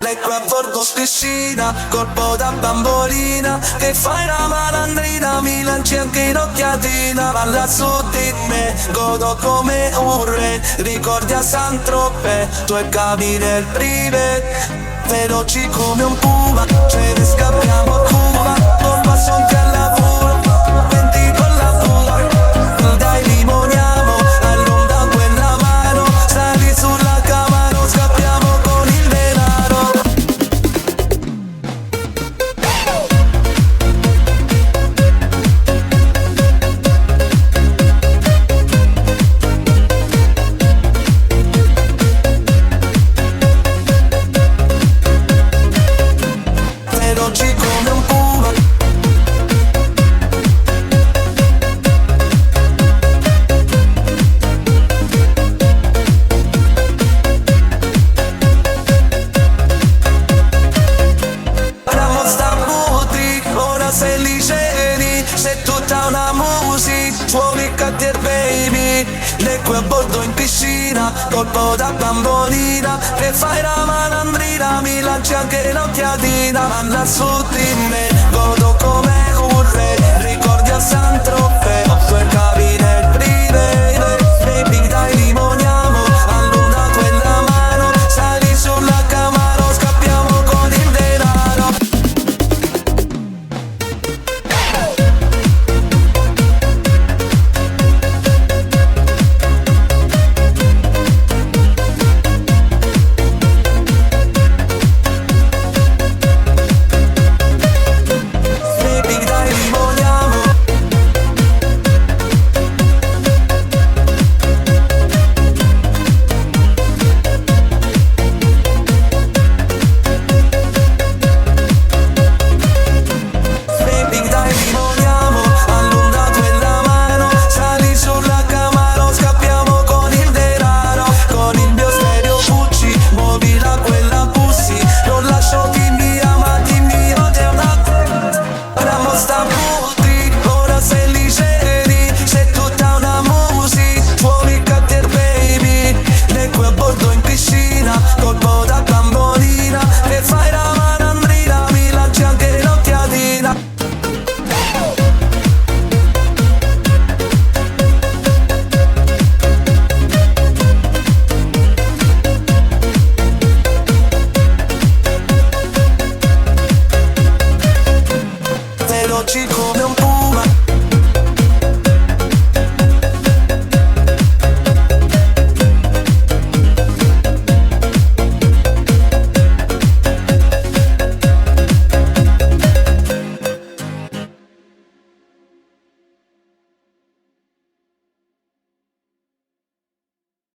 lei qua a bordo piscina, colpo da bambolina, che fai la malandrina, mi lanci anche in occhiatina, balla su di me, godo come un re, ricordi a Saint-Tropez, tuoi cavi del privé, veloci come un puma, ce ne scappiamo a Cuba, col passonte al lavoro, venti con la bua, dai limoniamo, allunga quella mano, sali sulla Camaro, scappiamo con il denaro. Veloci come un puma, ora sta buti, ora sei liceri, sei tutta una musica, fuori Cartier baby, lei qui a bordo in piscina, colpo da bambolina, che fai la malandrina, mi lanci anche l'occhiatina, manda su di me, godo come un re, ricordi a Saint-Tropez,